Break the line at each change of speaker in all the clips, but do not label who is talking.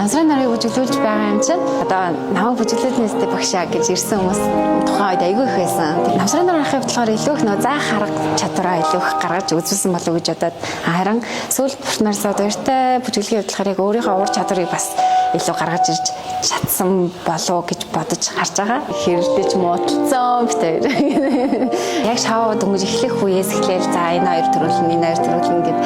Намсрын нарыг бүжиглүүлж байгаа юм чинь одоо намайг бүжиглүүлнэстэй багшаа гэж ирсэн хүмүүс тухайн үед айгүй их байсан. Намсрын нар ахыг болохоор илүү их нөө заах харга чадвараа илүү их гаргаж үзүүлсэн болов гэж бодоод харин сүүлд партнерсаа дөртэй бүжиглэгийн явдлахаар яг өөрийнхөө ур чадварыг бас илүү гаргаж ирж чадсан болов гэж бодож харж байгаа. Хэрдэж муудсан битээр. Яг шоу дөнгөж эхлэх үеэс эхлээл за энэ хоёр төрүүлнэ гэд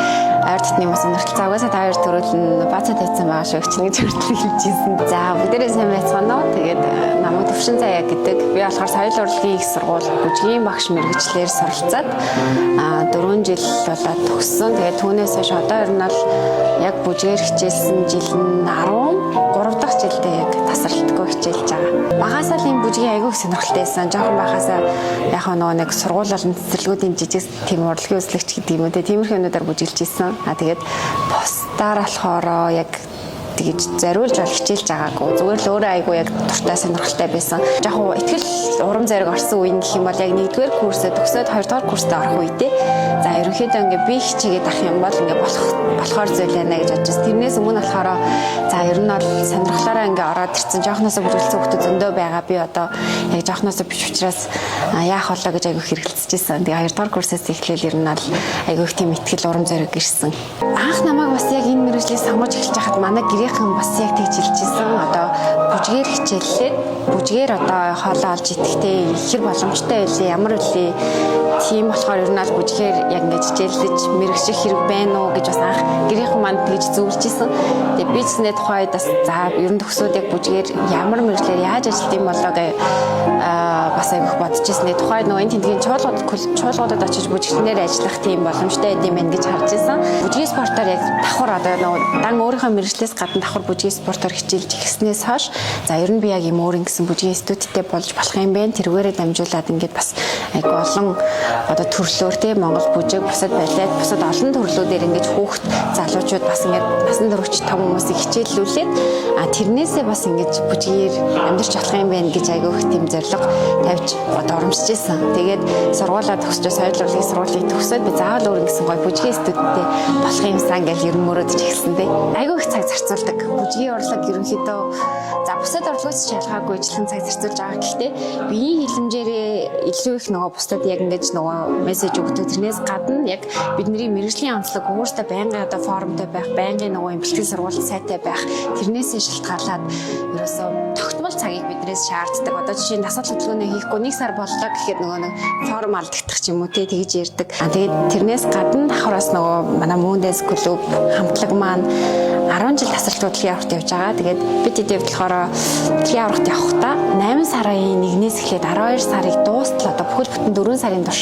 ойр дотны мос нөртөлцөө угаасаа та хоёр төрүүлнэ бацаа тавьсан байгаа шүү гэж нэг төртөл хэлжсэн. За бүгдээрээ сайн байцгаана уу. Тэгээд намайг төвшин заяа гэдэг. Би болохоор соёл урлагийн их сургууль бүжгийн багш мэргэжлэр суралцаад 4 жил болоод төгссөн. Тэгээд түүнээс хойш одоо ер нь л яг бүжгээр хичээлсэн жил нь 13 дахь жилдээ яг тасралтгүй хичээлж байгаа. Багасаа л энэ бүжгийн айгүй сонирхолтой байсан. Жохон багасаа яг нөгөө нэг сургууль болон цэцэрлэгүүдийн жижиг тийм урлагийн үзлэгч гэдэг юм үү. Тиймэрхүү юмудаар бүжиглж ирсэн. Тэгээд бусдаар болохоор яг тэгэж зориулж бол хичээлж байгаагүй. Зүгээр л өөрөө айгүй яг дуртай сонирхолтой байсан. Жохоо ихтгэл урам зориг орсон үеийн гэх юм бол яг 1-р курсээ төгсөөд 2-р курстээ орох үедээ. За ерөнхийдөө ингээ би хичээгээд ах юм бол ингээ болохоор зүйл яана гэж бодож байна. Тэрнээс өмнө болохоор за ер нь бол сонирхлоороо ингээ ороод ирсэн. Жоохноосоо бүжиглсэн хүмүүс зөндөө байгаа. Би одоо яг жоохноосоо биш учраас яах болоо гэж айгүй хэрэгэлцэжсэн. Тэгээ 2-р курсээс эхлээл ер нь бол айгүй их тийм ихтгэл урам зориг ирсэн. Анх намайг бас яг энэ мэргэжлийг сонгож эхэлж байхад манай гэрийнхэн бас яг тэгж хэлжсэн. Одоо бүжгээр хичээллээд бүжгээр одоо хоолоо олж идэхдээ ихэр боломжтой байлээ. Ямар үлээ. Тийм болохоор ер нь аль бүжгээр яг ингэж хичээллэж мэрэгчих хэрэг байна уу гэж бас анх гэрийнхэн манд тэгж зөвлөж исэн. Тэгээ би ч нэт тухайд бас за ер нь төгсөөд яг бүжгээр ямар мэрэгчлэр яаж ажиллах юм болоо гэж бас айгүйх бодож ирсэн. Тухайд нөгөө энэ тентгийн чуулгуудад очиж бүжгэлнээр ажиллах тийм боломжтой байд юм байна гэж харж ирсэн. Бүжгийн спортоор яг давхар одоо нөгөө дан өөрийнхөө мэрэгчлээс гадна давхар бүжгийн спортоор хичээлж эхэлснээс хойш за ер нь би яг юм өөр ингэсэн бүжгийн институттэй болж болох юм байна. Тэрүүгээрээ дамжуулаад ингээд бас айгүй олон одоо төрлөөр тийм Монгол бүжиг бусад балет бусад олон төрлүүдээр ингээд хүүхд залуучууд бас ингээд насан турш том хүмүүсийг хичээллүүлээд тэрнээсээ бас ингээд бүжгээр амьдарч болох юм байна гэж айгүй их тийм зорилго тавьж одоо урамшиж ирсэн. Тэгээд сургуулаа төгсөж соёл урлагийн сургуулийг төгсөөд би заавал өөр ингэсэн гоё бүжгийн институттэй болох юмсан гэж ер нь мөрөөдөж эхэлсэн дээ. Айгүй их цаг зарцуулдаг. Бүжгийн урлаг ерөнхийдөө за бусад урлагаас шалгаагүй ижилхэн цаг зарцуулж байгаа. Гэхдээ биеийн хилэмжээрээ илүү их нөгөө бусдад яг ингэж нөгөө мессеж өгдөг. Тэрнээс гадна яг бидний мэргэжлийн онцлог өөртөө байнгын одоо форумтай байх, байнгын нөгөө бэлтгэл сургуулийн сайтай байх. Тэрнээсээ шалтгаалаад ерөөсөө тогтмол цагийг биднээс шаарддаг. Одоо жишээ нь дасгал хөтөлбөрөө хийхгүй 1 сар боллоо гэхэд нөгөө нэг форум алдагдах ч юм уу те тэгж ярьдаг. Тэгээд тэрнээс гадна давхраас нөгөө манай Moondes клуб хамтлаг маань 10 жил тасралтууд явахт явж байгаа. Тэгээд бид хэд явдлахаараа явахт явахдаа 8 сарын 1-ээс эхлээд 12 сарыг дуустал одоо бүхэл бүтэн 4 сарын турш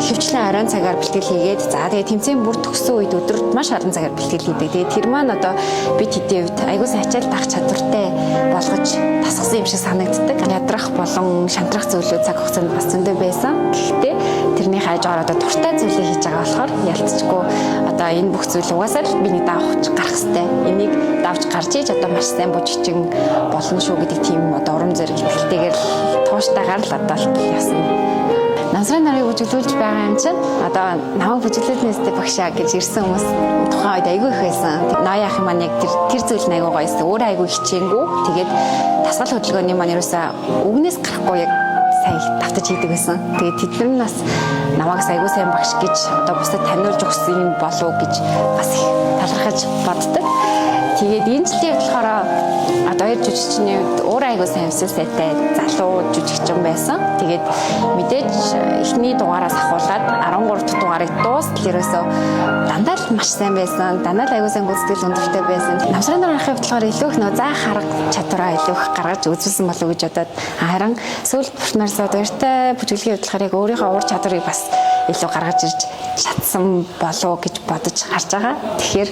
хөвчлэн оройн цагаар бэлтгэл хийгээд за тэгээд тэмцээн бүр төгссөн үед өдөрт маш олон цагаар бэлтгэл хийдэг. Тэгээд тэр маань одоо бид хэдийд айгуу сайн ачаал дах чадвартай болгож тасгсан юм шиг санагддаг. Ядрах болон шантрах зүйлүүд цаг хугацаанд бас зөндөө байсан. Гэхдээ тэрний хажуугаар одоо дуртай зүйлээ хийж байгаа болохоор ялцчихгүй одоо энэ бүх зүйл угаасаа л миний давж гарах хэвээр энийг давж гарч иж одоо маш сайн бүжигчин болно шүү гэдэг тийм одоо урам зориг итгэлтэйгээр тууштайгаар л одоо яасан. Намсрын нарыг бүжиглүүлж байгаа юм чинь одоо намайг бүжиглүүлнэстэй багшаа гэж ирсэн хүмүүс тухайн үед айгүй их байсан. Ноёах маань яг тэр зүйл нь айгүй гоёсэн. Өөрөө айгүй хичээнгүү. Тэгээд дасгал хөдөлгөөний маань ерөөсөө үгнээс гарахгүй яг сайн давтаж хийдэг байсан. Тэгээд тэд нар нас намайг айгүй сайн багш гэж одоо бусдад таниулж өгсөн юм болов уу гэж бас их талархаж боддог. Тэгээд энэ жилийн болохоор одоо хоёр жүжигчний өөр айгуу сайн өсөлттэй залуу жүжигчин байсан. Тэгээд мэдээж эхний дугаараас ахуулаад 13 дахь дугаарыг дуустал ерөөсөө дандаа л маш сайн байсан. Дандаа л айгуу сайн гүйцэтгэл өндөртэй байсан. Намсрын нар ахыг болохоор илүү их нөө заах харга чадвараа илүү их гаргаж үзүүлсэн болов уу гэж бодоод харин сүүлд партнерсаа дөртэй бүжиглэгийн явдлахаар яг өөрийнхөө ур чадварыг бас илүү гаргаж ирж чадсан болов гэж бодож харж байгаа. Тэгэхээр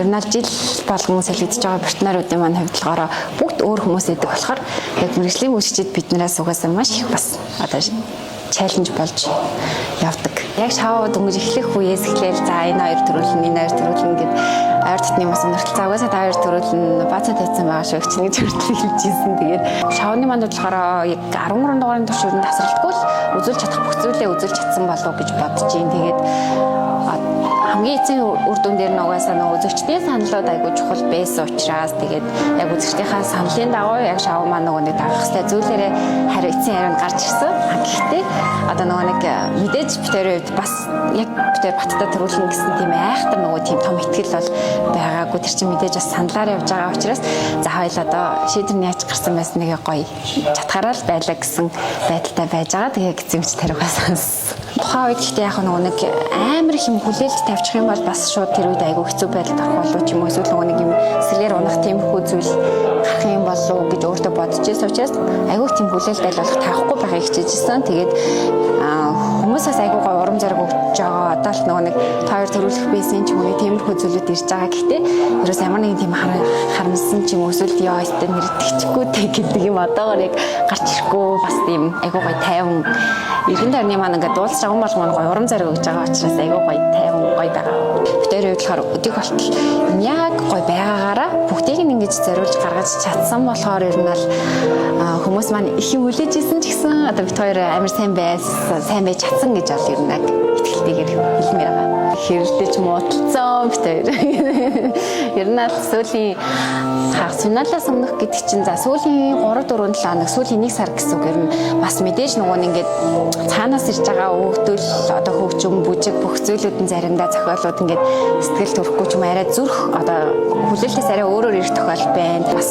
ер нь жил болгон солигдож байгаа партнеруудын маань хувьдлахаараа бүгд өөр хүмүүс идэг болохоор яг мэргэжлийн бүжигчид биднээс угаасаа маш их бас одоо чаленж болж явдаг. Яг шоу дөнгөж эхлэх үеэс эхлээл за энэ хоёр төрүүлнэ гэд ойр дотны мос нөртөлцөө угаасаа та хоёр төрүүлнэ бацаа тавьсан байгаа шүү гэж нэг төрөл хэлжсэн. Тэгээд шоуны манд болохоор яг 13 дугаарын турш ер нь тасралтгүй л үзүүлж чадах бүх зүйлээ үзүүлж чадсан болов уу гэж бодож юм. Тэгээд хамгийн эцсийн үр дүн дээр нугасаа нөгөө үзэгчдийн саналууд айгүй чухал байсан учраас тэгээд яг үзэгчдийнхаа саналын дагуу яг шоу маань нөгөө нэг дагах хэвээр зүйлээрээ хариу эцсийн ярианд гарч ирсэн. Гэхдээ одоо нөгөө нэг мэдээж битэрийн үед бас яг битэр баттай төрүүлнэ гэсэн тийм айхтар нөгөө тийм том ихтгэл бол байгаагүй. Тэр чинь мэдээж бас саналаар явж байгаа учраас за хоёул одоо шийдвэр яаж гарсан байсан нэг гоё чатгараа л байлаа гэсэн байдалтай байж байгаа. Тэгээ эзэмч тариугаа сонссон. Тухайн үед гэхдээ яг нөгөө нэг амар их юм хүлээлт тавьчих юм бол бас шууд тэр үед айгүй хэцүү байдалд орох болов ч юм уу эсвэл нөгөө нэг юм эсрэгээр унах тиймэрхүү зүйл гарах юм болов уу гэж өөртөө бодож байсан учраас айгүй тийм хүлээлт байлуулах тавихгүй байгааг хичээжсэн. Тэгээд хүмүүсээс айгүй гой урам зориг өгч байгаа. Одоо л нөгөө нэг тойр төрүүлэх байсан ч юм уу тиймэрхүү зүйлүүд ирж байгаа. Гэхдээ ерөөс ямар нэгэн тийм харамсан ч юм уу эсвэл ёо өстө нэрдэгчгүй тэг гэдэг юм одоогоор яг гарч ирэхгүй бас тийм айгүй гой тайван иргэн тойрны маань ингээд дуулж байгаа болгоно гой урам зориг өгж байгаа учраас айгүй гой тайван гой байгаа. Битэрийн үед болохоор өдөг болтол яг гой байгаагаараа бүгдийг нь ингэж зориулж гаргаж чадсан болохоор ер нь бол хүмүүс маань их юм хүлээж исэн ч гэсэн одоо бит хоёр амар сайн байж чадсан гэж бол ер нь яг итгэлтэйгээр хэлмээр байгаа. Хэрэлдэж муудалцсан бит хоёр. Ер нь сүүлийн сунаалаас өмнөх гэдэг чинь за сүүлийн 3 4 7 хоног сүүлийн 1 сар гэсэн үг ер нь бас мэдээж нөгөө нь ингээд цаанаас ирж байгаа өгдөл одоо хөгжим бүжиг бүх зүйлүүд нь заримдаа зохиолууд ингээд сэтгэл төрөхгүй ч юм арай зүрх одоо хүлээлтээс арай өөрөөр ирэх тохиол байна. Бас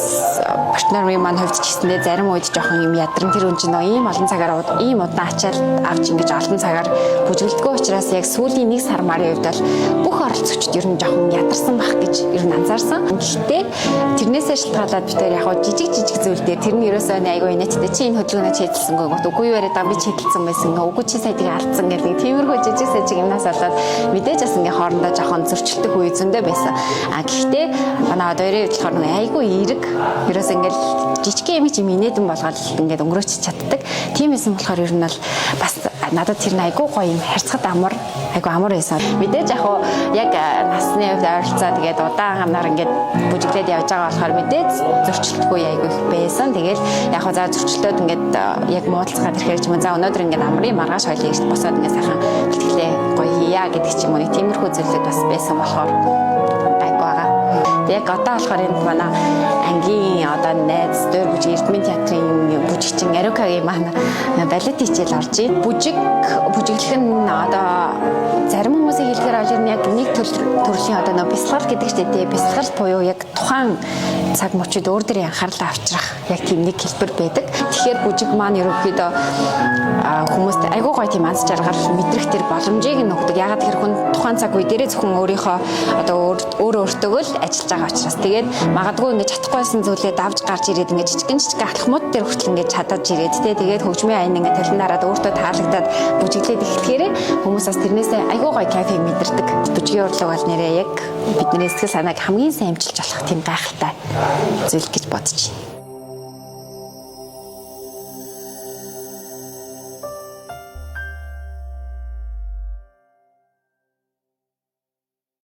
партнерын маань хувьд ч гэсэндээ зарим үед жоохон юм ядран тэр үн чинь ийм олон цагаар ийм удаан ачаал авч ингэж олон цагаар бүжгэлдэггүй учраас яг сүүлийн 1 сар марын үед бол бүх оролцогчид ер нь жоохон ядарсан байх гэж ер нь анзаарсан. Гэхдээ тэрнээсээ шалтгаалаад бид яг жижиг зүйл дээр тэр нь ерөөсөө айгүй инээдтэй чи энэ хөдөлгөөнөө чийдэлсэнгүй үгүй юу яриад би чийдэлсэн байсан үгүй чи сая тийг алдсан гэдэг тиймэрхүү жижиг сажиг юмнаас болоод мэдээж бас ингээ хоорондоо жоохон зөрчилдөг үе зөндөө байсан. Гэхдээ манай одоо хоёрын хувьд болохоор айгүй эерэг ерөөсөө ингээл жижиг юм чи инээдэн болгоод ингээд өнгөрөөч чаддаг. Тийм байсан болохоор ер нь бол бас надад тэр нь айгүй гоё юм харьцахад айгүй амар байсан. Мэдээж яг насны хувьд ойролцоо тэгээд удаангаар ингээд бүжиглээд явж байгаа болохоор мэдээж зөрчилдөггүй айгүй их байсан. Тэгээд яг за зөрчилдөөд ингээд яг муудалцгаад ирэхээр ч юм за өнөөдөр ингээд амрын маргааш хойлыг ирж босоод ингээд сайхан бэлтгэлээ гоё хийя гэдэг ч юм уу тиймэрхүү зүйлүүд бас байсан болохоор айгүй байгаа. Яг одоо болохоор энэ манай ангийн одоо найз дөр бүжиг Эрдмийн театрын бүжигчин Арукагийн маань балет хичээл орж ийн. Бүжиглэх нь одоо зарим хүмүүсийн хэлээр бол яг нэг төрлийн одоо нөө бясалгал гэдэг чинь тий бясалгал буюу яг тухайн цаг мөчид өөр дөрийн анхаарлаа авчрах яг тийм нэг хэлбэр байдаг. Тэгэхээр бүжиг маань ерөнхийдөө хүмүүст айгүй гоё тийм аз жаргал мэдрэх тэр боломжийг нь өгдөг. Ягаад тэр хүн тухайн цаг үе дээрээ зөвхөн өөрийнхөө одоо өөртөөгөө л ажиллаж байгаа учраас тэгээд магадгүй ингээд чадахгүйсэн зүйлээ давж гарч ирээд ингээд жижигэн алхмууд дээр хүртэл ингээд чадаж ирээд тэгээд хөгжмийн аян ингээд талнаараа өөртөө таалагдаад бүжиглээд эхлэхээр хүмүүс бас тэрнээсээ айгүй гоё кайфыг мэдэрдэг. Бүжгийн урлаг бол нэрээ яг бидний сэтгэл санааг хамгийн сайн амжилж болох тийм гайхалтай зүйл гэж бодож байна.